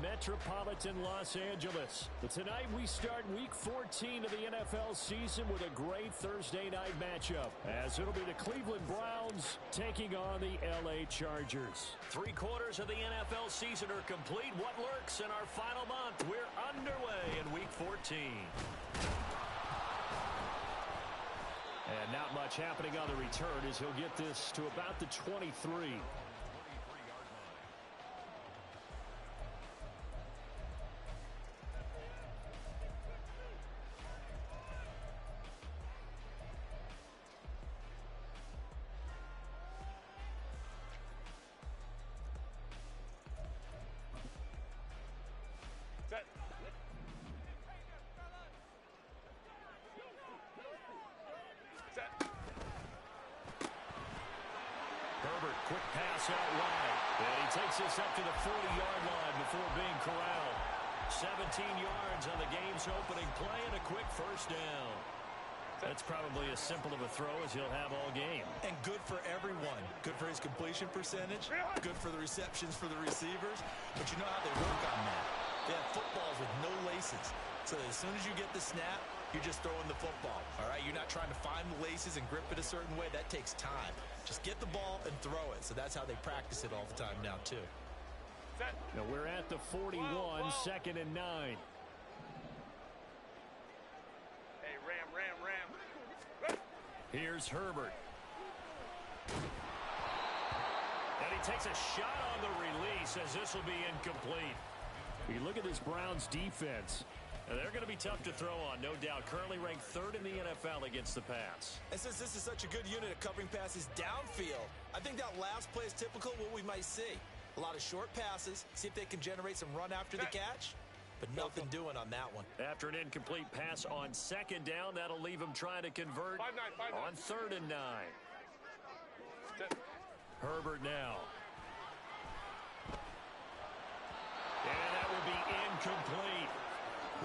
metropolitan Los Angeles. But tonight we start Week 14 of the NFL season with a great Thursday night matchup, as it'll be the Cleveland Browns taking on the LA Chargers. 3 quarters of the NFL season are complete. What lurks in our final month? We're underway in Week 14. And not much happening on the return as he'll get this to about the 23. Herbert, quick pass out wide. And he takes this up to the 40-yard line before being corralled. 17 yards on the game's opening play and a quick first down. That's probably as simple of a throw as he'll have all game. And good for everyone. Good for his completion percentage. Good for the receptions for the receivers. But you know how they work on that. They have footballs with no laces. So as soon as you get the snap, you're just throwing the football. All right, you're not trying to find the laces and grip it a certain way. That takes time. Just get the ball and throw it. So that's how they practice it all the time now, too. Now we're at the 41, second and 9. Hey, Ram. Here's Herbert. And he takes a shot on the release as this will be incomplete. You look at this Browns defense. They're going to be tough to throw on, no doubt. Currently ranked 3rd in the NFL against the pass. And since this is such a good unit of covering passes downfield, I think that last play is typical of what we might see. A lot of short passes, see if they can generate some run after the catch, but nothing doing on that one. After an incomplete pass on 2nd down, that'll leave him trying to convert 5-9. on 3rd and 9. Herbert now. And that will be incomplete.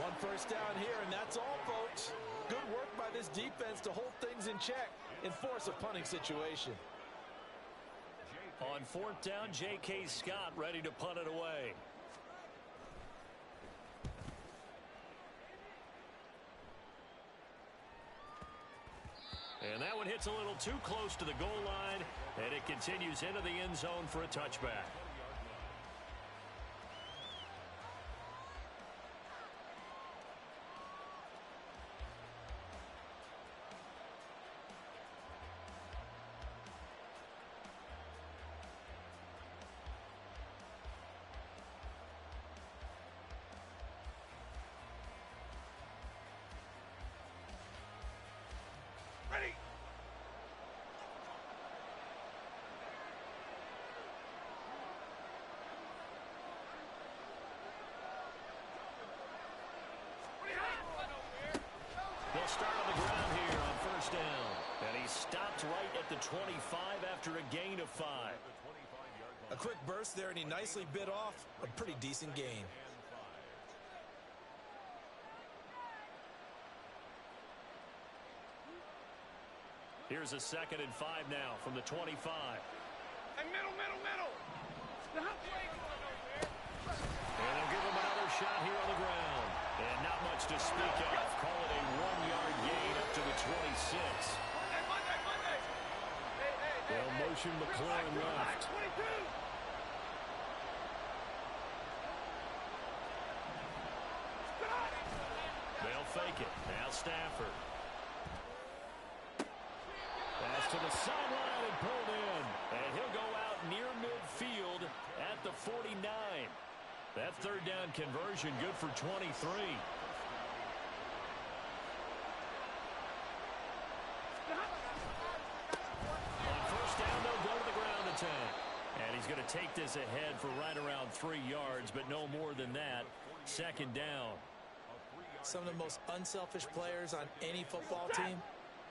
1 first down here, and that's all, folks. Good work by this defense to hold things in check and force a punting situation. On 4th down, J.K. Scott ready to punt it away. And that one hits a little too close to the goal line, and it continues into the end zone for a touchback. Ready. They'll start on the ground here on 1st down. And he stopped right at the 25 after a gain of 5. A quick burst there, and he nicely bit off a pretty decent gain. Here's a 2nd and 5 now from the 25. And middle. And they'll give him another shot here on the ground. And not much to speak of. Call it a 1-yard gain up to the 26. Monday. They'll motion McLaurin left. 22. They'll fake it. Now Stafford. Pass to the sideline and pulled in. And he'll go out near midfield at the 49. That 3rd down conversion good for 23. On 1st down, they'll go to the ground attack. And he's going to take this ahead for right around 3 yards, but no more than that. 2nd down. Some of the most unselfish players on any football team,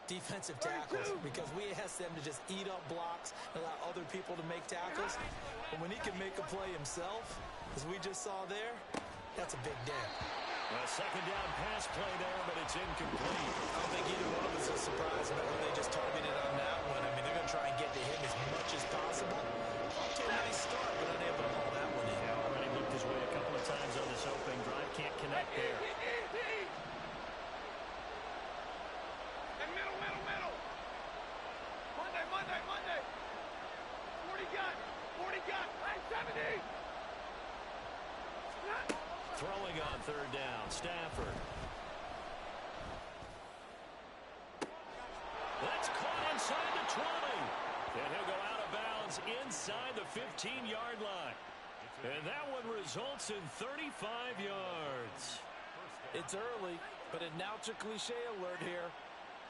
defensive tackles, because we ask them to just eat up blocks and allow other people to make tackles. But when he can make a play himself, as we just saw there, that's a big day. A 2nd down pass play there, but it's incomplete. I don't think either one of us is surprised about who they just targeted on that one. I mean, they're going to try and get to him as much as possible. Off to a nice start, but unable to haul that one in. Already looked his way a couple of times Throwing on third down, Stafford. That's caught inside the 20. And he'll go out of bounds inside the 15-yard line. And that one results in 35 yards. It's early, but announcer cliche alert here.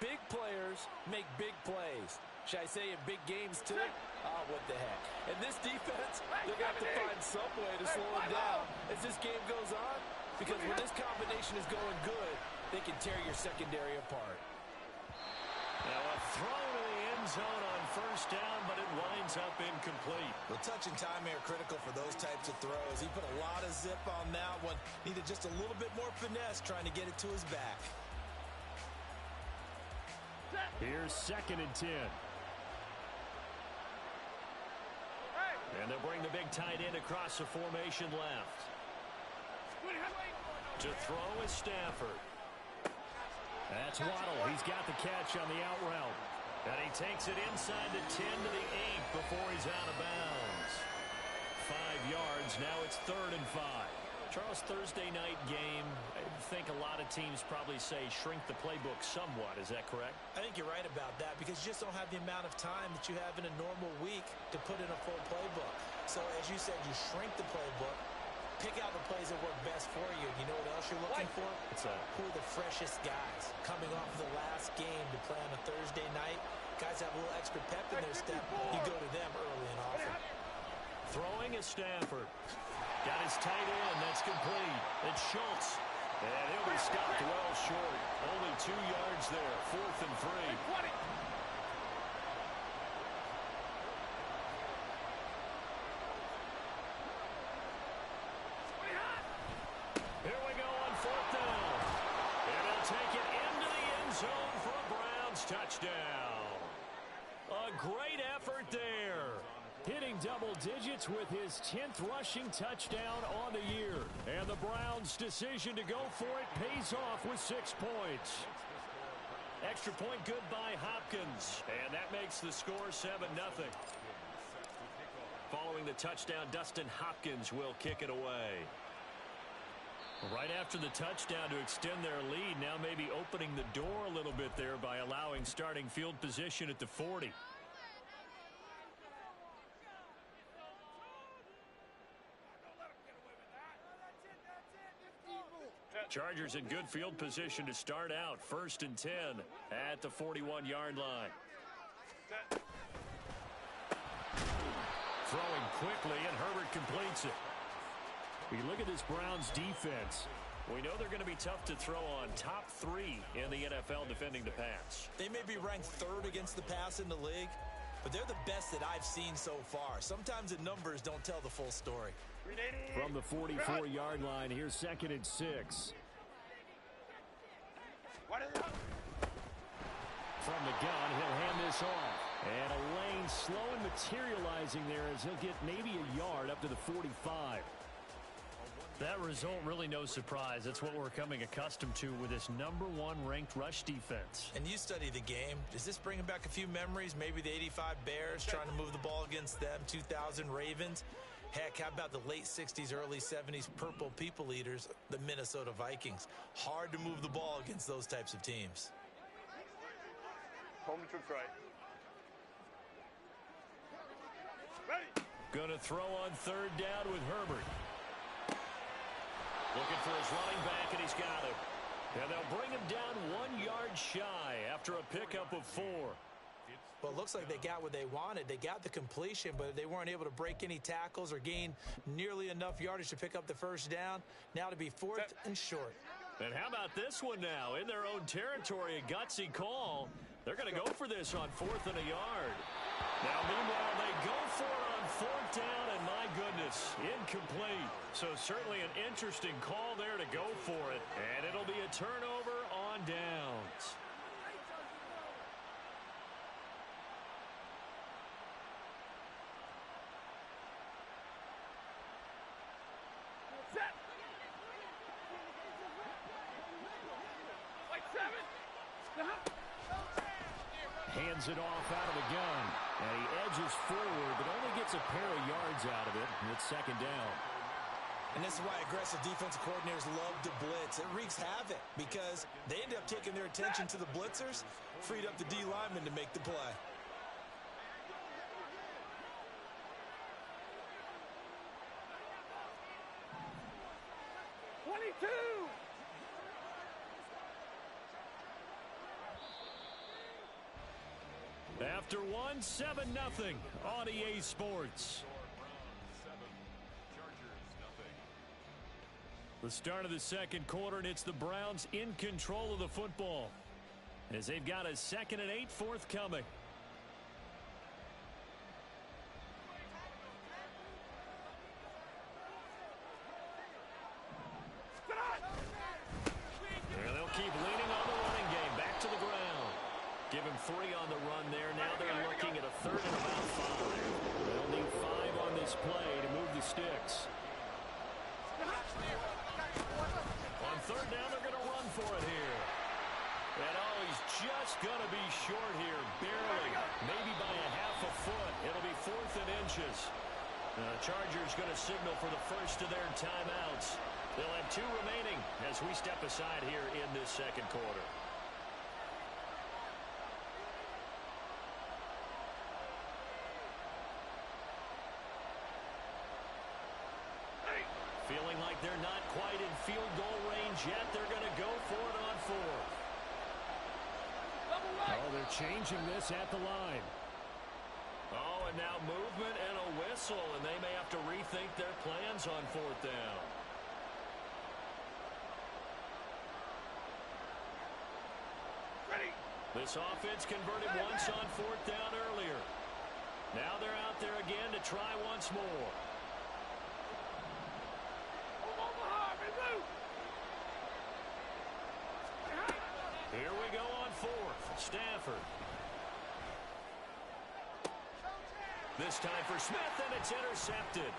Big players make big plays. Should I say in big games too? Oh, what the heck. And this defense, they're going to have to find some way to slow them down as this game goes on. Because when this combination is going good, they can tear your secondary apart. Now a throw to the end zone on first down, but it winds up incomplete. Well, touch and time are critical for those types of throws. He put a lot of zip on that one. Needed just a little bit more finesse trying to get it to his back. Here's 2nd and 10. And they'll bring the big tight end across the formation left. To throw is Stafford. That's Waddle. He's got the catch on the out route. And he takes it inside the 10 to the 8 before he's out of bounds. 5 yards. Now it's 3rd and 5. Charles, Thursday night game, I think a lot of teams probably say shrink the playbook somewhat. Is that correct? I think you're right about that because you just don't have the amount of time that you have in a normal week to put in a full playbook. So, as you said, you shrink the playbook, pick out the plays that work best for you. You know what else you're looking for? Who are the freshest guys coming off of the last game to play on a Thursday night? Guys have a little extra pep in their step. You go to them early and often. Throwing is Stafford. Got his tight end. That's complete. It's Schultz. And he'll be stopped well short. Only 2 yards there. 4th and 3. Here we go on 4th down. And he'll take it into the end zone for a Browns touchdown. A great effort there. Hitting double digits with his 10th rushing touchdown on the year. And the Browns' decision to go for it pays off with 6 points. Extra point good by Hopkins. And that makes the score 7-0. Following the touchdown, Dustin Hopkins will kick it away. Right after the touchdown to extend their lead, now maybe opening the door a little bit there by allowing starting field position at the 40. Chargers in good field position to start out. 1st and 10 at the 41-yard line. Throwing quickly, and Herbert completes it. We look at this Browns defense. We know they're going to be tough to throw on. Top 3 in the NFL defending the pass. They may be ranked 3rd against the pass in the league, but they're the best that I've seen so far. Sometimes the numbers don't tell the full story. From the 44-yard line, here's 2nd and 6. From the gun, he'll hand this off. And a lane slow and materializing there as he'll get maybe a yard up to the 45. That result, really no surprise. That's what we're coming accustomed to with this #1 ranked rush defense. And you study the game. Is this bringing back a few memories? Maybe the 85 Bears trying to move the ball against them, 2000 Ravens. Heck, how about the late 60s, early 70s Purple People Eaters, the Minnesota Vikings? Hard to move the ball against those types of teams. Home tricks right. Ready. Going to throw on 3rd down with Herbert. Looking for his running back, and he's got him. And they'll bring him down 1 yard shy after a pickup of 4. Well, it looks like they got what they wanted. They got the completion, but they weren't able to break any tackles or gain nearly enough yardage to pick up the first down. Now to be 4th and short. And how about this one now? In their own territory, a gutsy call. They're going to go for this on 4th and a yard. Now, meanwhile, they go for it on 4th down, and my goodness, incomplete. So certainly an interesting call there to go for it. And it'll be a turnover on downs. Hands it off out of the gun. And he edges forward, but only gets a pair of yards out of it. And it's 2nd down. And this is why aggressive defensive coordinators love to blitz. It wreaks havoc because they end up taking their attention to the blitzers, freed up the D lineman to make the play. After one, 7-0 on EA Sports. The start of the second quarter, and it's the Browns in control of the football as they've got a 2nd and 8 forthcoming. And they'll keep leaning on the running game. Back to the ground. Give him 3 on the run there. Now they're looking at a 3rd and about 5. They'll need 5 on this play to move the sticks. On 3rd down, they're going to run for it here. And he's just going to be short here, barely, maybe by a half a foot. It'll be 4th and inches. The Chargers going to signal for the first of their timeouts. They'll have 2 remaining as we step aside here in this second quarter. Feeling like they're not quite in field goal range yet. They're going to go for it on 4th. Oh, they're changing this at the line. Oh, and now movement and a whistle, and they may have to rethink their plans on 4th down. Ready. This offense converted once on 4th down earlier. Now they're out there again to try once more. Here we go on 4th. Stafford. This time for Smith, and it's intercepted.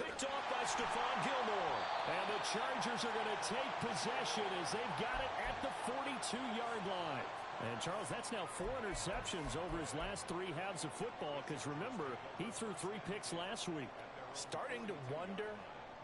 Picked off by Stephon Gilmore. And the Chargers are going to take possession as they've got it at the 42-yard line. And, Charles, that's now 4 interceptions over his last 3 halves of football because, remember, he threw 3 picks last week. Starting to wonder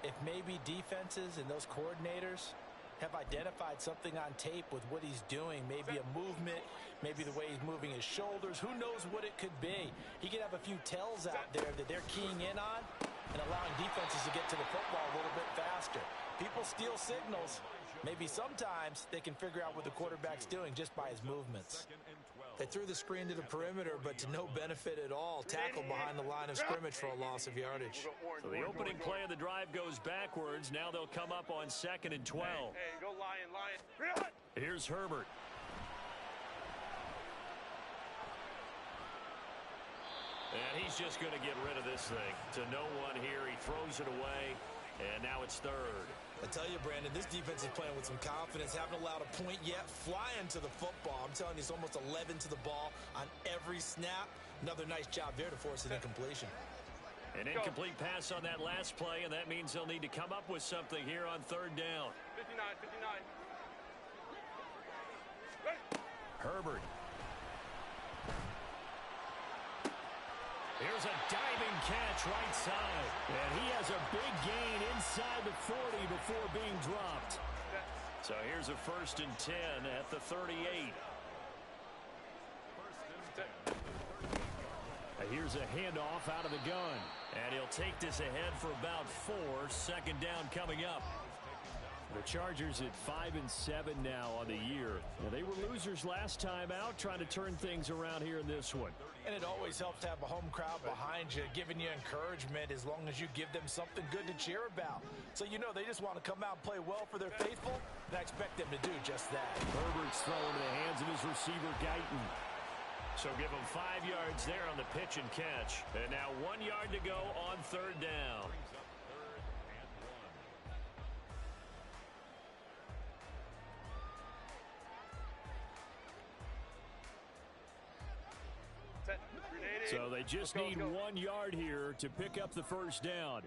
if maybe defenses and those coordinators have identified something on tape with what he's doing. Maybe a movement, maybe the way he's moving his shoulders. Who knows what it could be? He could have a few tells out there that they're keying in on and allowing defenses to get to the football a little bit faster. People steal signals. Maybe sometimes they can figure out what the quarterback's doing just by his movements. They threw the screen to the perimeter, but to no benefit at all. Tackled behind the line of scrimmage for a loss of yardage. So the opening play of the drive goes backwards. Now they'll come up on 2nd and 12. Hey, go Lion. Here's Herbert. And he's just going to get rid of this thing. To no one here. He throws it away, and now it's 3rd. I tell you, Brandon, this defense is playing with some confidence. Haven't allowed a point yet. Flying to the football. I'm telling you, it's almost 11 to the ball on every snap. Another nice job there to force an incompletion. An incomplete pass on that last play, and that means they'll need to come up with something here on 3rd down. 59. Ready. Herbert. Here's a diving catch right side. And he has a big gain inside the 40 before being dropped. So here's a 1st and 10 at the 38. Here's a handoff out of the gun. And he'll take this ahead for about 4. 2nd down coming up. The Chargers at 5-7 now on the year. Now, they were losers last time out, trying to turn things around here in this one. And it always helps to have a home crowd behind you, giving you encouragement as long as you give them something good to cheer about. So you know they just want to come out and play well for their faithful, and I expect them to do just that. Herbert's throwing in the hands of his receiver, Guyton. So give him 5 yards there on the pitch and catch. And now 1 yard to go on 3rd down. So they just need 1 yard here to pick up the 1st down.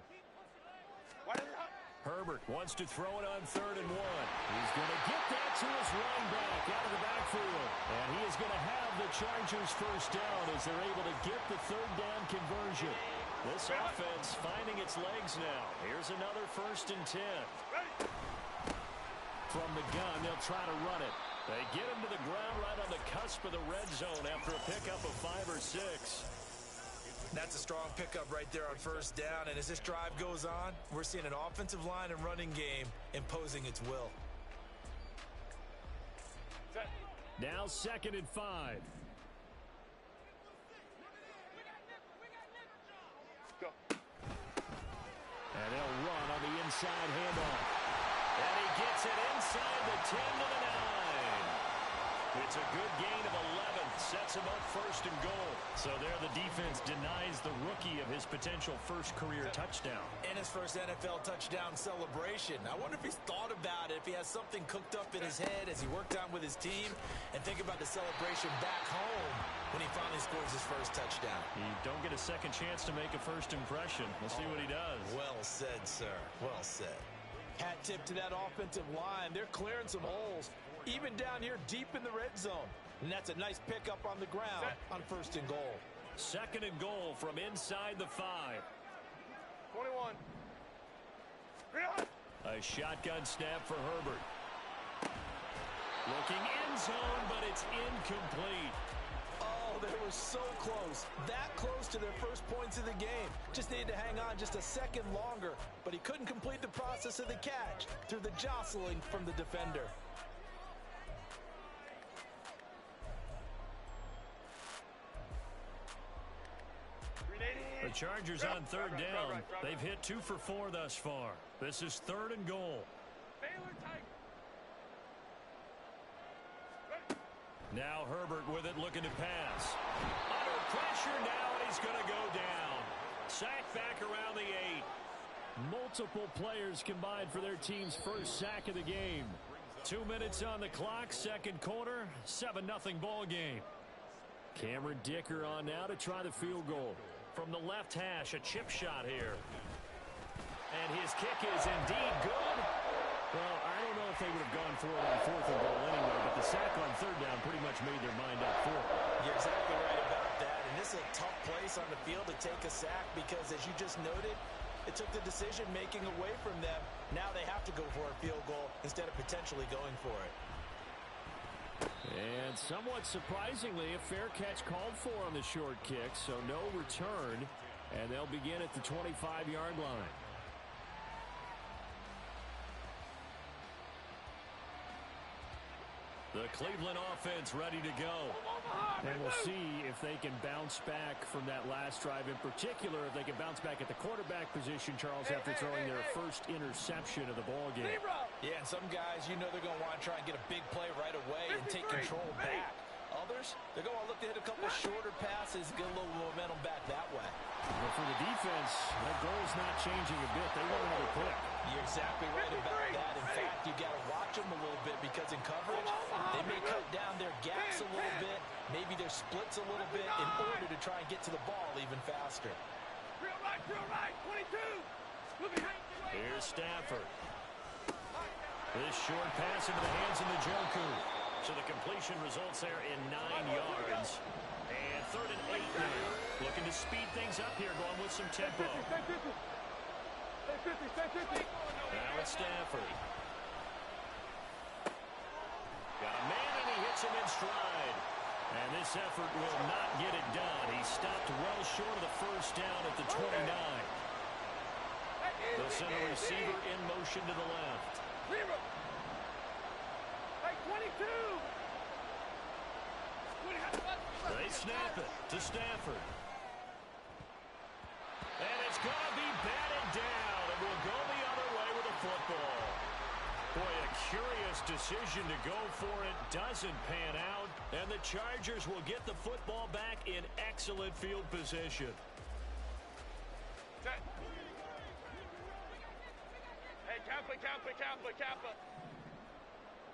Herbert wants to throw it on 3rd and 1. He's going to get that to his running back out of the backfield. And he is going to have the Chargers 1st down as they're able to get the 3rd down conversion. This offense finding its legs now. Here's another 1st and 10. From the gun, they'll try to run it. They get him to the ground right on the cusp of the red zone after a pickup of 5 or 6. That's a strong pickup right there on 1st down. And as this drive goes on, we're seeing an offensive line and running game imposing its will. Now 2nd and 5. Go. And they'll run on the inside handoff. And he gets it inside the 10 to the 9. It's a good gain of 11. Sets him up 1st and goal. So there the defense denies the rookie of his potential first career touchdown. And his first NFL touchdown celebration. I wonder if he's thought about it, if he has something cooked up in his head as he worked on with his team. And think about the celebration back home when he finally scores his first touchdown. You don't get a second chance to make a first impression. We'll see what he does. Well said, sir. Well said. Hat tip to that offensive line. They're clearing some holes, even down here deep in the red zone. And that's a nice pickup on the ground on 1st and goal. 2nd and goal from inside the 5. 21. A shotgun snap for Herbert. Looking end zone, but it's incomplete. Oh, they were so close. That close to their first points of the game. Just needed to hang on just a second longer. But he couldn't complete the process of the catch through the jostling from the defender. The Chargers on 3rd down. They've hit 2 for 4 thus far. This is 3rd and goal. Now Herbert with it, looking to pass. Under pressure now, and he's going to go down. Sack back around the 8. Multiple players combined for their team's first sack of the game. 2 minutes on the clock, 2nd quarter, 7-0 ball game. Cameron Dicker on now to try the field goal. From the left hash, a chip shot here. And his kick is indeed good. Well, I don't know if they would have gone for it on 4th and goal anyway, but the sack on 3rd down pretty much made their mind up for it. You're exactly right about that. And this is a tough place on the field to take a sack because, as you just noted, it took the decision-making away from them. Now they have to go for a field goal instead of potentially going for it. And somewhat surprisingly, a fair catch called for on the short kick, so no return, and they'll begin at the 25-yard line. The Cleveland offense ready to go. And we'll see if they can bounce back from that last drive. In particular, if they can bounce back at the quarterback position, Charles, after throwing their first interception of the ball game. Yeah, and some guys, you know they're going to want to try and get a big play right away and take control back. Others, they're going to look to hit a couple shorter passes, get a little momentum back that way. But for the defense, that goal's not changing a bit. They want another pick. You're exactly right about that. In fact, you got to watch them a little bit because in coverage, they may cut down their gaps a little bit, maybe their splits a little bit in order to try and get to the ball even faster. Real right, 22. Here's Stafford. This short pass into the hands of Njoku. So the completion results there in 9 yards. And 3rd and 8 now. Looking to speed things up here, going with some tempo. Now it's Stafford. Got a man and he hits him in stride. And this effort will not get it done. He stopped well short of the first down at the 29. They'll send a receiver in motion to the left. They snap it to Stafford. And it's going to be batted down. And will go the other way with the football. Boy, a curious decision to go for it. Doesn't pan out. And the Chargers will get the football back in excellent field position. Hey, Kappa.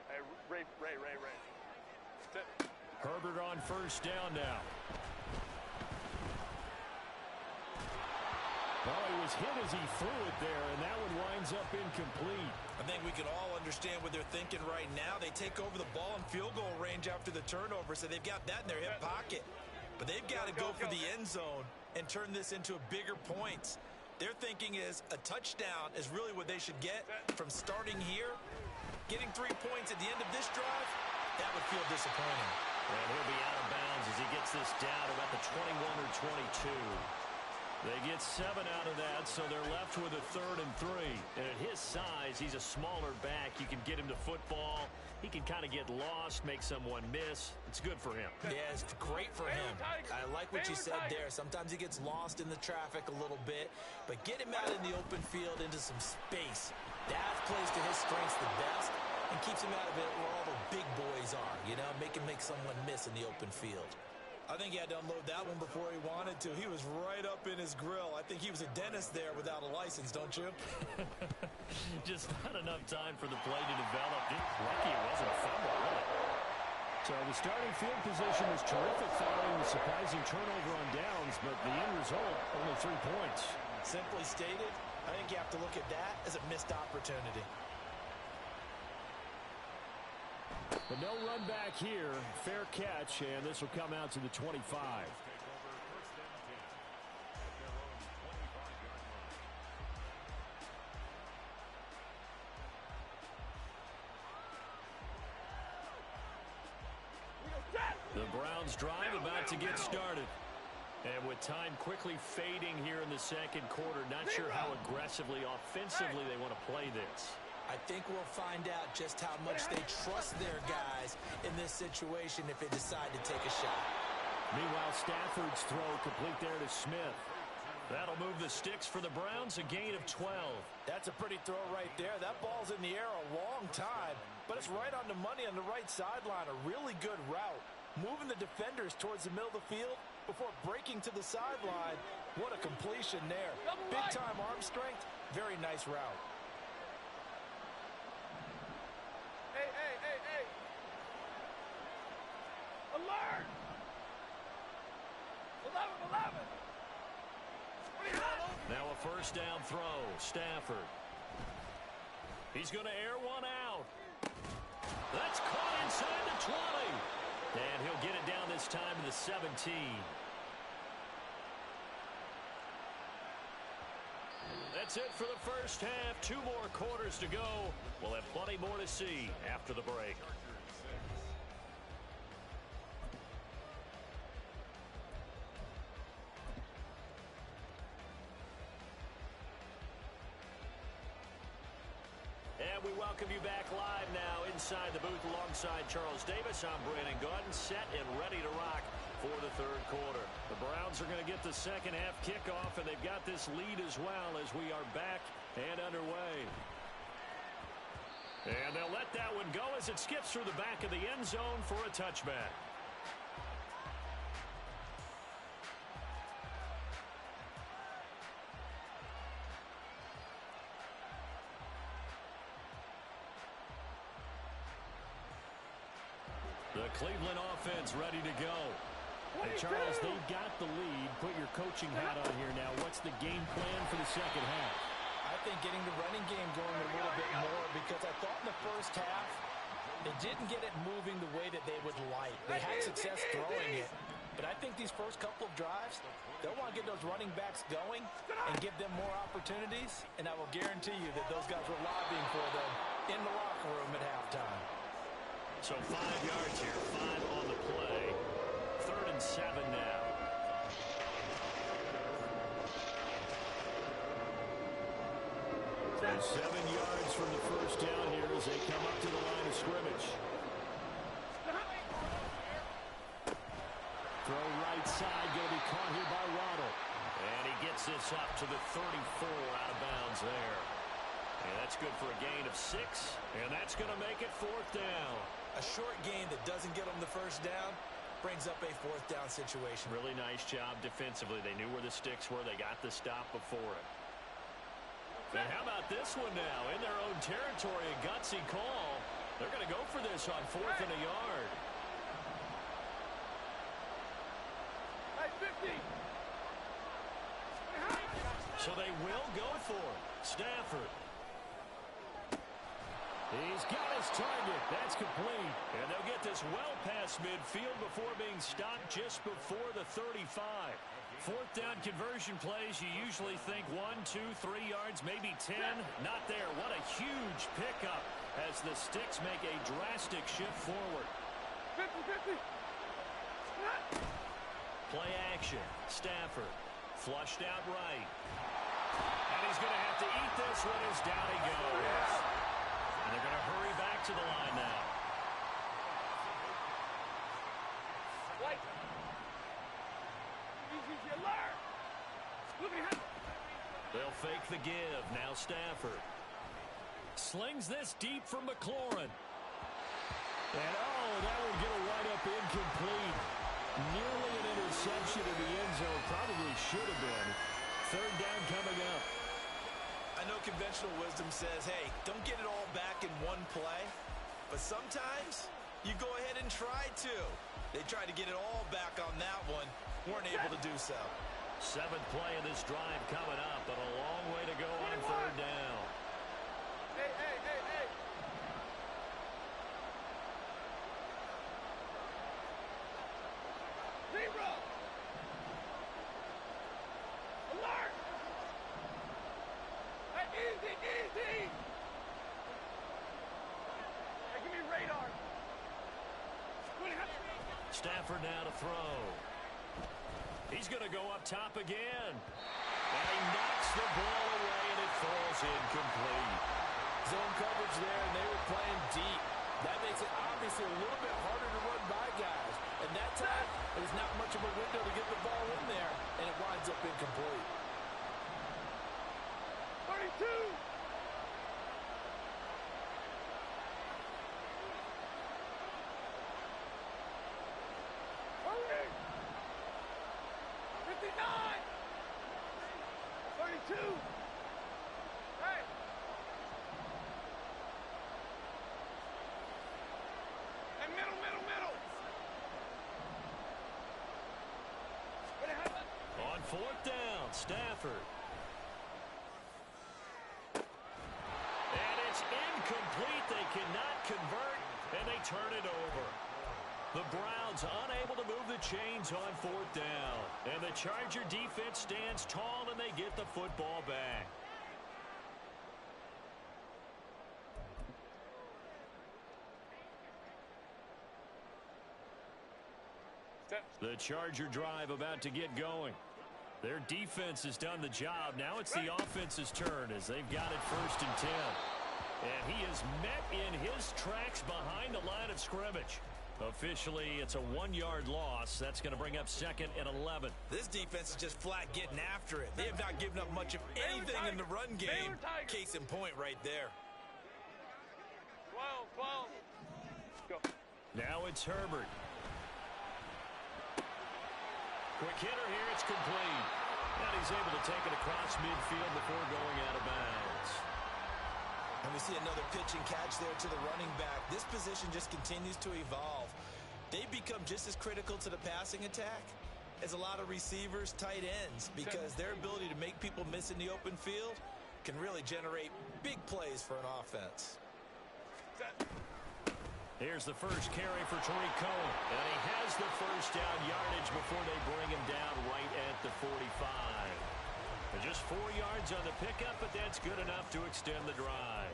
Hey, Ray. Herbert on first down now. Well, he was hit as he threw it there, and that one winds up incomplete. I think we can all understand what they're thinking right now. They take over the ball in field goal range after the turnover, so they've got that in their hip pocket. But they've got to go for the end zone and turn this into a bigger points. Their thinking is a touchdown is really what they should get from starting here. Getting 3 points at the end of this drive, that would feel disappointing. And he'll be out of bounds as he gets this down about the 21 or 22. They get 7 out of that, so they're left with a 3rd and 3. And at his size, he's a smaller back. You can get him to football. He can kind of get lost, make someone miss. It's good for him. Yeah, it's great for him. I like what you said there. Sometimes he gets lost in the traffic a little bit, but get him out in the open field into some space. That plays to his strengths the best and keeps him out of it where all the big boys are, you know, make someone miss in the open field. I think he had to unload that one before he wanted to. He was right up in his grill. I think he was a dentist there without a license, don't you? Just not enough time for the play to develop. Lucky it wasn't a fumble, really. So the starting field position was terrific following the surprising turnover on downs, but the end result, only 3 points. Simply stated, I think you have to look at that as a missed opportunity. But no run back here. Fair catch, and this will come out to the 25. The Browns drive about to get started. And with time quickly fading here in the second quarter, not sure how aggressively, offensively they want to play this. I think we'll find out just how much they trust their guys in this situation if they decide to take a shot. Meanwhile, Stafford's throw complete there to Smith. That'll move the sticks for the Browns, a gain of 12. That's a pretty throw right there. That ball's in the air a long time, but it's right on the money on the right sideline. A really good route. Moving the defenders towards the middle of the field before breaking to the sideline. What a completion there. Big-time arm strength. Very nice route. Hey. Alert! 11. Now a first down throw. Stafford. He's going to air one out. That's caught inside the 20. And he'll get it down this time to the 17. That's it for the first half. 2 more quarters to go. We'll have plenty more to see after the break. And we welcome you back live now inside the booth alongside Charles Davis. I'm Brandon Gaudin, set and ready to rock for the third quarter. The Browns are going to get the second half kickoff, and they've got this lead as well as we are back and underway. And they'll let that one go as it skips through the back of the end zone for a touchback. The Cleveland offense ready to go. Hey, Charles, they've got the lead. Put your coaching hat on here now. What's the game plan for the second half? I think getting the running game going a little bit more, because I thought in the first half they didn't get it moving the way that they would like. They had success throwing it, but I think these first couple of drives, they'll want to get those running backs going and give them more opportunities, and I will guarantee you that those guys were lobbying for them in the locker room at halftime. So 5 yards here, 5 on the play. 3rd and 7 now. So 7 yards from the first down here as they come up to the line of scrimmage. Throw right side, going to be caught here by Waddle. And he gets this up to the 34, out of bounds there. And that's good for a gain of 6, and that's going to make it 4th down. A short gain that doesn't get them the first down brings up a 4th down situation. Really nice job defensively. They knew where the sticks were. They got the stop before it. And how about this one now? In their own territory, a gutsy call. They're going to go for this on 4th and a yard. Hey, 50. So they will go for it. Stafford. He's got his target. That's complete. And they'll get this well past midfield before being stopped just before the 35. Fourth down conversion plays, you usually think 1, 2, 3 yards, maybe 10. Not there. What a huge pickup as the Sticks make a drastic shift forward. 50-50. Play action. Stafford flushed out right. And he's going to have to eat this one as down he goes. And they're going to hurry back to the line now. White. Easy alert. Look at him. They'll fake the give. Now Stafford slings this deep from McLaurin. And oh, that would get a wide-up incomplete. Nearly an interception in the end zone. Probably should have been. Third down coming up. I know conventional wisdom says, hey, don't get it all back in one play. But sometimes you go ahead and try to. They tried to get it all back on that one. Weren't able to do so. Seventh play of this drive coming up, but a long way to go on third down. Hey. Zero. Alert. Hey, easy. Hey, give me radar. Stafford now to throw. He's going to go up top again. And he knocks the ball away, and it falls incomplete. Zone coverage there, and they were playing deep. That makes it obviously a little bit harder to run by guys. And that time, there's not much of a window to get the ball in there, and it winds up incomplete. 32. Hurry. 59. 32. Hey. And middle. On fourth down, Stafford. And it's incomplete. They cannot convert, and they turn it over. The Browns unable to move the chains on fourth down. And the Charger defense stands tall, and they get the football back. The Charger drive about to get going. Their defense has done the job. Now it's the offense's turn as they've got it 1st and 10. And he is met in his tracks behind the line of scrimmage. Officially, it's a 1-yard loss. That's going to bring up 2nd and 11. This defense is just flat getting after it. They have not given up much of anything in the run game. Case in point right there. 12. Go. Now it's Herbert. Quick hitter here, it's complete. And he's able to take it across midfield before going out of bounds. And we see another pitch and catch there to the running back. This position just continues to evolve. They become just as critical to the passing attack as a lot of receivers, tight ends, because their ability to make people miss in the open field can really generate big plays for an offense. Here's the first carry for Tariq Cohen. And he has the first down yardage before they bring him down right at the 45. And just 4 yards on the pickup, but that's good enough to extend the drive.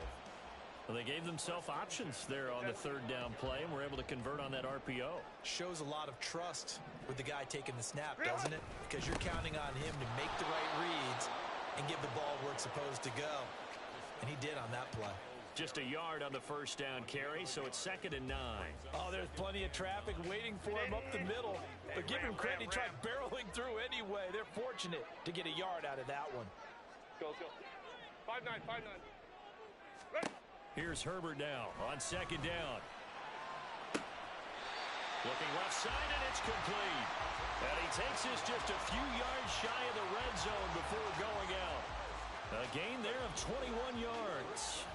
Well, they gave themselves options there on the third down play, and were able to convert on that RPO. Shows a lot of trust with the guy taking the snap, doesn't it? Because you're counting on him to make the right reads and give the ball where it's supposed to go. And he did on that play. Just a yard on the first down carry, so it's 2nd and 9. Oh, there's plenty of traffic waiting for him up the middle. But give him credit, he tried barreling through anyway. They're fortunate to get a yard out of that one. Go. 5-9. Here's Herbert now on 2nd down. Looking left side, and it's complete. And he takes this just a few yards shy of the red zone before going out. A gain there of 21 yards.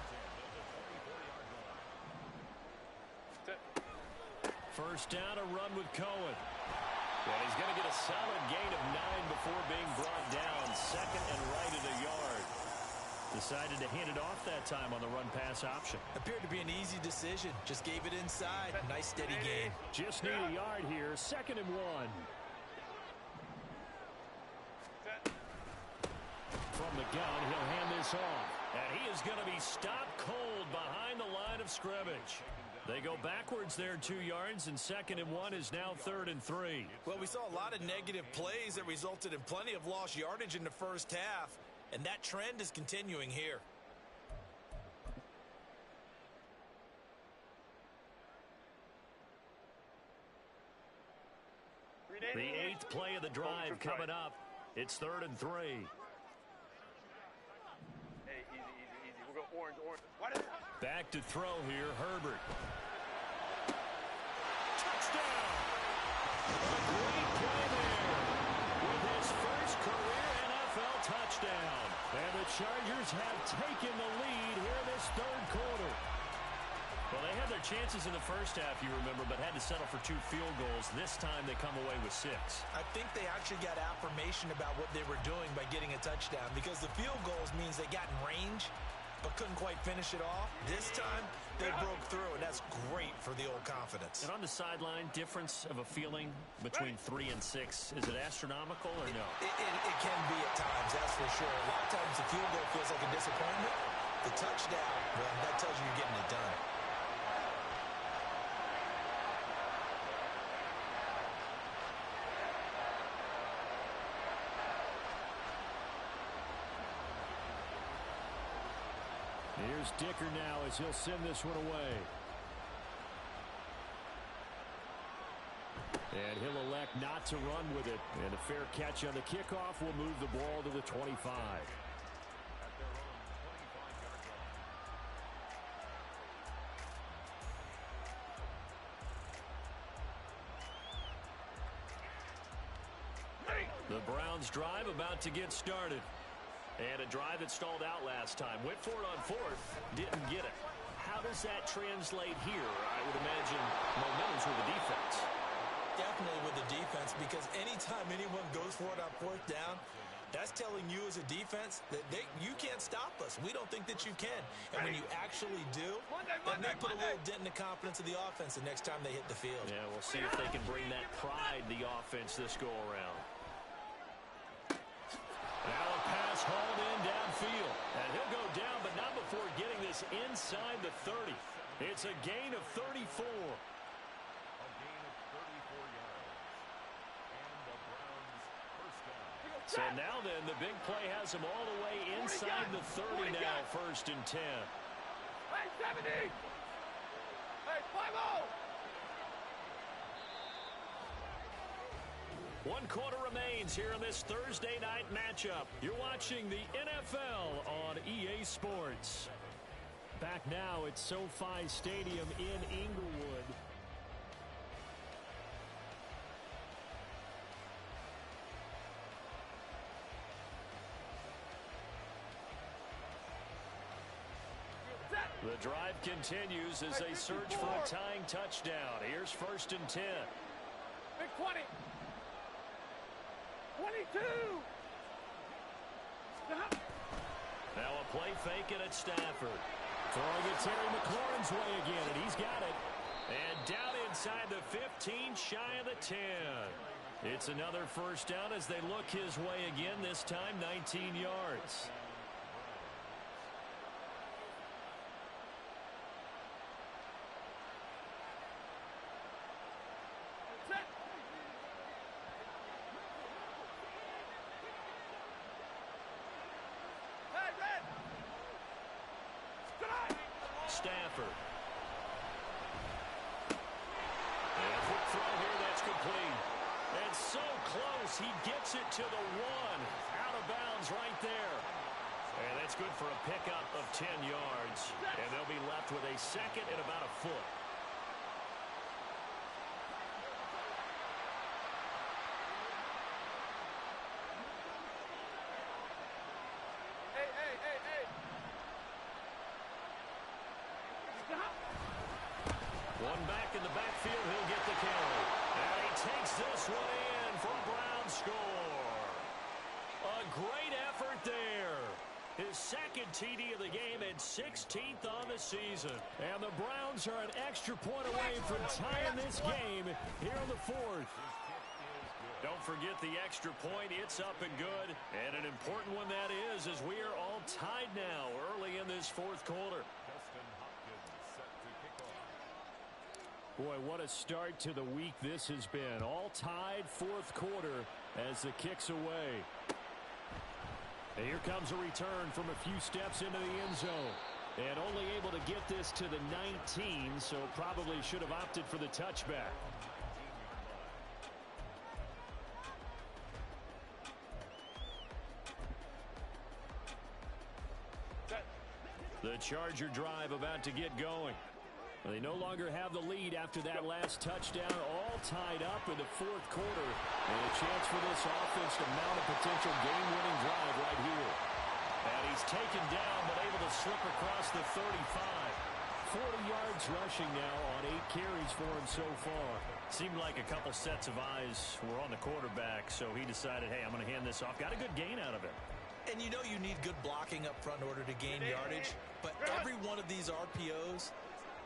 First down, a run with Cohen. And he's going to get a solid gain of 9 before being brought down. 2nd and right at a yard. Decided to hand it off that time on the run-pass option. Appeared to be an easy decision. Just gave it inside. Nice steady gain. Just need a yard here. 2nd and 1. the gun. He'll hand this off. And he is going to be stopped cold behind the line of scrimmage. They go backwards there 2 yards, and 2nd and 1 is now 3rd and 3. Well, we saw a lot of negative plays that resulted in plenty of lost yardage in the first half, and that trend is continuing here. The 8th play of the drive coming up. It's 3rd and 3. Hey, easy, easy, easy. We'll go orange, orange. What is it? Back to throw here, Herbert. Touchdown! A great play there with his first career NFL touchdown. And the Chargers have taken the lead here this 3rd quarter. Well, they had their chances in the first half, you remember, but had to settle for 2 field goals. This time they come away with 6. I think they actually got affirmation about what they were doing by getting a touchdown, because the field goals means they got in range but couldn't quite finish it off. This time they broke through, and that's great for the old confidence. And on the sideline, difference of a feeling between 3 and 6. Is it astronomical or no? It can be at times, that's for sure. A lot of times the field goal feels like a disappointment. The touchdown, well, that tells you you're getting it done. Here's Dicker now as he'll send this one away. And he'll elect not to run with it. And a fair catch on the kickoff will move the ball to the 25. The Browns drive about to get started. And a drive that stalled out last time. Went for it on 4th. Didn't get it. How does that translate here? I would imagine momentum's with the defense. Definitely with the defense, because anytime anyone goes for it on 4th down, that's telling you as a defense that you can't stop us. We don't think that you can. And when you actually do, that may put a little dent in the confidence of the offense the next time they hit the field. Yeah, we'll see if they can bring that pride the offense this go around. Now a pass hauled in downfield. And he'll go down, but not before getting this inside the 30. It's a gain of 34. So now then, the big play has him all the way inside the 30 now, 1st and 10. Hey, 70! Hey, 5-0! 1 quarter remains here in this Thursday night matchup. You're watching the NFL on EA Sports. Back now at SoFi Stadium in Inglewood. The drive continues as they search for a tying touchdown. Here's 1st and 10. Big 20. 22. Now a play fake it at Stafford. Throwing it Terry McLaurin's way again, and he's got it. And down inside the 15, shy of the 10. It's another 1st down as they look his way again, this time 19 yards. Stafford. And a quick throw here that's complete. And so close, he gets it to the 1. Out of bounds right there. And that's good for a pickup of 10 yards. And they'll be left with a 2nd and about a foot. One back in the backfield, he'll get the carry. And he takes this one in for a Browns score. A great effort there. His 2nd TD of the game and 16th on the season. And the Browns are an extra point away from tying this game here in the 4th. Don't forget the extra point. It's up and good. And an important one that is, as we are all tied now early in this fourth quarter. Boy, what a start to the week this has been. All tied fourth quarter as the kick's away. And here comes a return from a few steps into the end zone. And only able to get this to the 19, so probably should have opted for the touchback. The Charger drive about to get going. They no longer have the lead after that last touchdown, all tied up in the fourth quarter. And a chance for this offense to mount a potential game-winning drive right here. And he's taken down, but able to slip across the 35. 40 yards rushing now on 8 carries for him so far. Seemed like a couple sets of eyes were on the quarterback, so he decided, hey, I'm going to hand this off. Got a good gain out of it. And you know you need good blocking up front in order to gain yardage. But every one of these RPOs,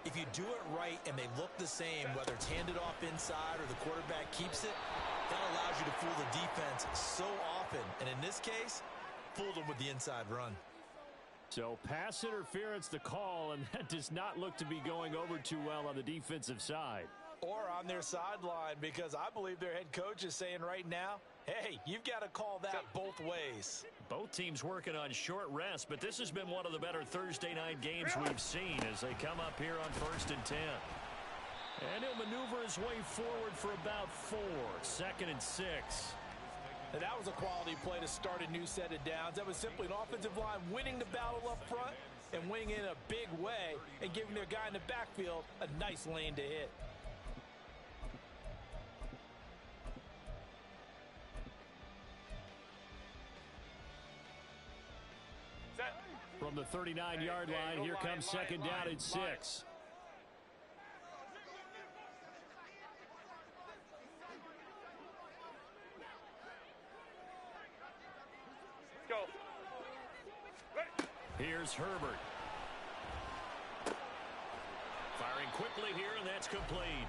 if you do it right and they look the same, whether it's handed off inside or the quarterback keeps it, that allows you to fool the defense so often. And in this case, fooled them with the inside run. So pass interference the call, and that does not look to be going over too well on the defensive side. Or on their sideline, because I believe their head coach is saying right now, hey, you've got to call that both ways. Both teams working on short rest, but this has been one of the better Thursday night games we've seen as they come up here on 1st and 10. And he'll maneuver his way forward for about 4. 2nd and 6. And that was a quality play to start a new set of downs. That was simply an offensive line winning the battle up front and winning in a big way and giving their guy in the backfield a nice lane to hit. From the 39-yard line, here comes second down at 6. Go. Here's Herbert. Firing quickly here, and that's complete.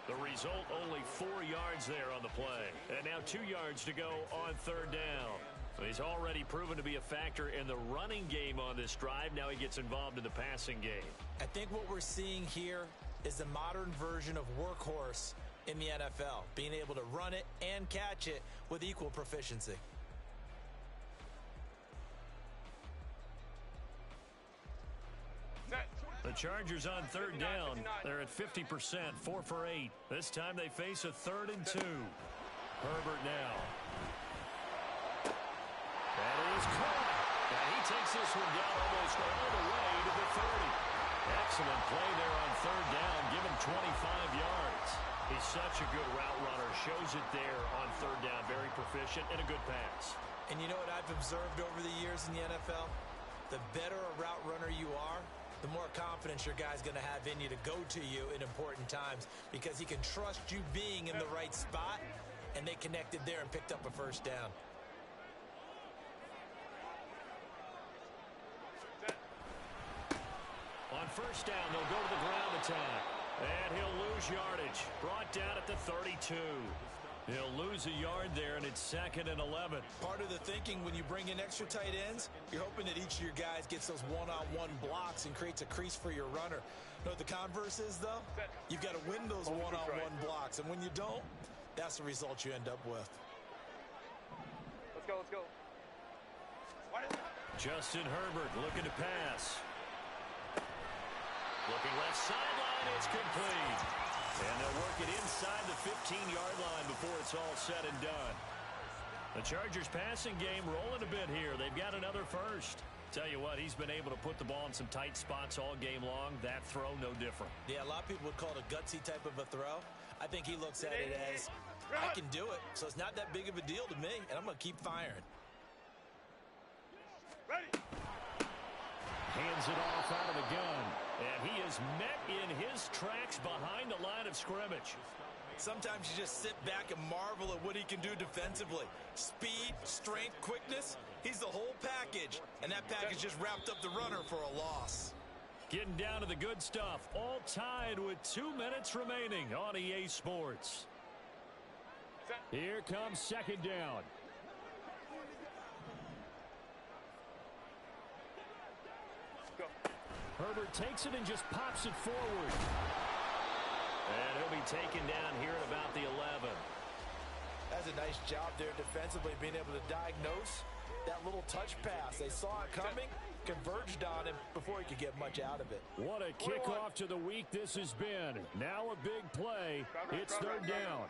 The result, only 4 yards there on the play. And now 2 yards to go on 3rd down. He's already proven to be a factor in the running game on this drive. Now he gets involved in the passing game. I think what we're seeing here is the modern version of workhorse in the NFL, being able to run it and catch it with equal proficiency. The Chargers on 3rd down. They're at 50%, 4 for 8. This time they face a 3rd and 2. Herbert now. That is caught. And he takes this one down almost all the way to the 30. Excellent play there on 3rd down. Give him 25 yards. He's such a good route runner. Shows it there on 3rd down. Very proficient and a good pass. And you know what I've observed over the years in the NFL? The better a route runner you are, the more confidence your guy's going to have in you to go to you in important times because he can trust you being in the right spot, and they connected there and picked up a 1st down. On 1st down, they'll go to the ground attack. And he'll lose yardage. Brought down at the 32. He'll lose a yard there, and it's 2nd and 11. Part of the thinking when you bring in extra tight ends, you're hoping that each of your guys gets those one-on-one blocks and creates a crease for your runner. You know what the converse is, though? You've got to win those one-on-one blocks, and when you don't, that's the result you end up with. Let's go, let's go. Justin Herbert looking to pass. Looking left sideline, it's complete. And they'll work it inside the 15-yard line before it's all said and done. The Chargers passing game rolling a bit here. They've got another 1st. Tell you what, he's been able to put the ball in some tight spots all game long. That throw, no different. Yeah, a lot of people would call it a gutsy type of a throw. I think he looks at it as, I can do it, so it's not that big of a deal to me, and I'm going to keep firing. Ready. Hands it off out of the gun. And he is met in his tracks behind the line of scrimmage. Sometimes you just sit back and marvel at what he can do defensively. Speed, strength, quickness, he's the whole package. And that package just wrapped up the runner for a loss. Getting down to the good stuff. All tied with 2 minutes remaining on EA Sports. Here comes second down. Go. Herbert takes it and just pops it forward. And he'll be taken down here at about the 11. That's a nice job there defensively, being able to diagnose that little touch pass. They saw it coming, converged on him before he could get much out of it. What a kickoff to the week this has been. Now a big play. It's third down.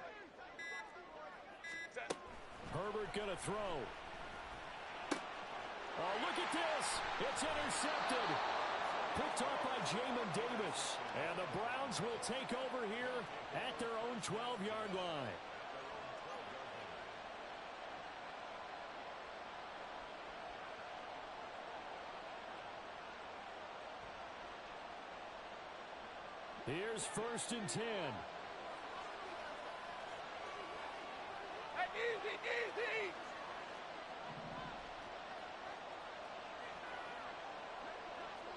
Herbert going to throw. Oh, look at this. It's intercepted. Picked off by Jamin Davis. And the Browns will take over here at their own 12-yard line. Here's first and 10. Hey, easy, easy.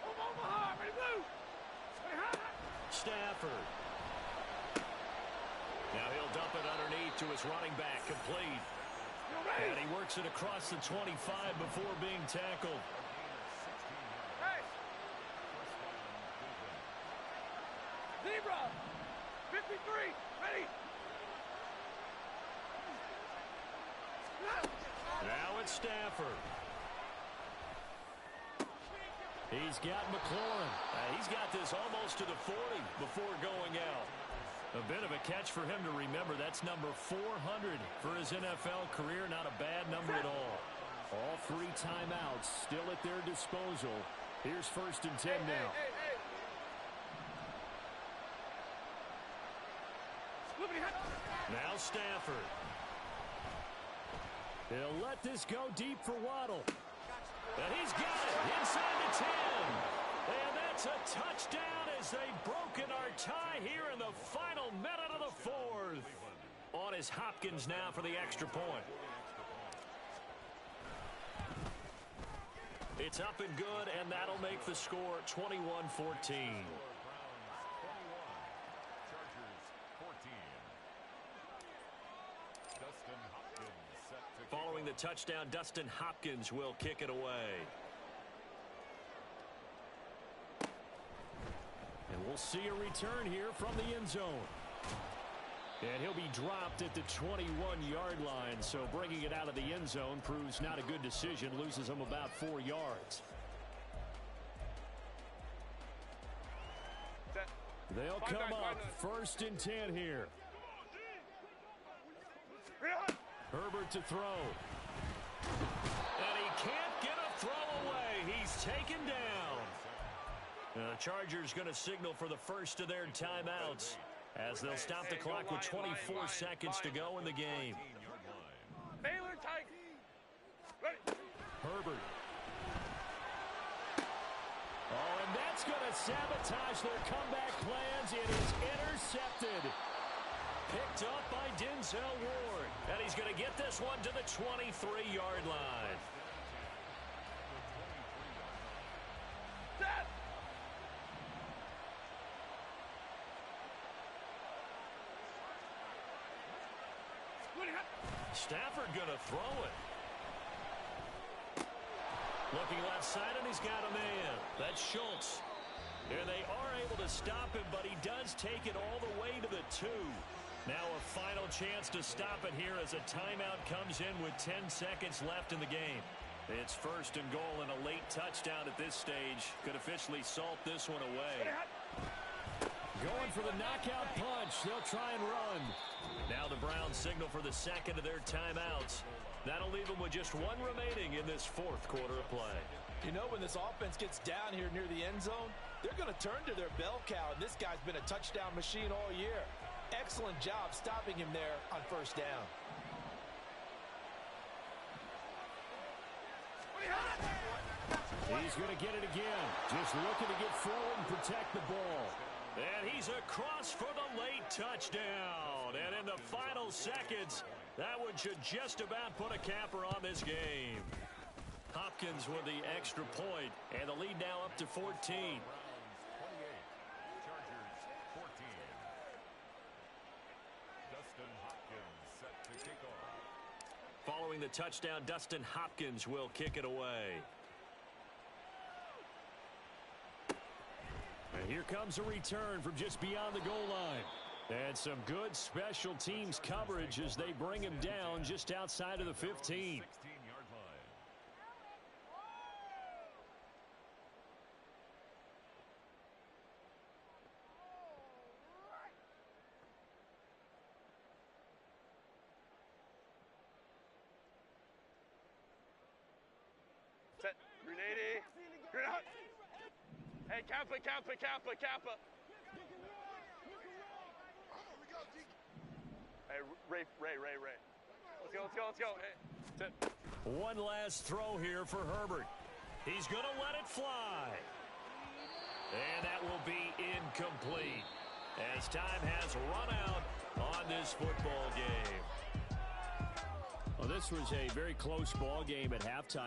Omaha, ready, blue. Stafford. Now he'll dump it underneath to his running back, complete. And he works it across the 25 before being tackled. Hey. Zebra. 53, ready. Now it's Stafford. He's got McLaurin. He's got this almost to the 40 before going out. A bit of a catch for him to remember. That's number 400 for his NFL career. Not a bad number at all. All three timeouts still at their disposal. Here's first and 10 now. Now Stafford. He'll let this go deep for Waddle. And he's got it inside the 10. And that's a touchdown as they've broken our tie here in the final minute of the fourth. On is Hopkins now for the extra point. It's up and good, and that'll make the score 21-14. Following the touchdown, Dustin Hopkins will kick it away. And we'll see a return here from the end zone. And he'll be dropped at the 21-yard line, so bringing it out of the end zone proves not a good decision, loses him about 4 yards. They'll come up first and 10 here. Herbert to throw. And he can't get a throw away. He's taken down. And the Chargers going to signal for the first of their timeouts as they'll stop the clock with 24 seconds to go in the game. Baylor tight. Ready. Herbert. Oh, and that's going to sabotage their comeback plans. It is intercepted. Picked up by Denzel Ward. And he's going to get this one to the 23-yard line. Set. Stafford going to throw it. Looking left side, and he's got a man. That's Schultz. And they are able to stop him, but he does take it all the way to the 2. Now a final chance to stop it here as a timeout comes in with 10 seconds left in the game. It's first and goal, and a late touchdown at this stage could officially salt this one away. Going for the knockout punch. They'll try and run. Now the Browns signal for the second of their timeouts. That'll leave them with just one remaining in this fourth quarter of play. You know, when this offense gets down here near the end zone, they're going to turn to their bell cow, and this guy's been a touchdown machine all year. Excellent job stopping him there on first down. He's going to get it again. Just looking to get forward and protect the ball. And he's across for the late touchdown. And in the final seconds, that one should just about put a capper on this game. Hopkins with the extra point, and the lead now up to 14. throwing the touchdown. Dustin Hopkins will kick it away. And here comes a return from just beyond the goal line. And some good special teams coverage as they bring him down just outside of the 15. 16-yard line. Set. Green 80. Green out. Hey, Kappa, Kappa, Kappa, Kappa. Hey, Ray. Let's go. Hey, set. One last throw here for Herbert. He's going to let it fly. And that will be incomplete as time has run out on this football game. Well, this was a very close ball game at halftime.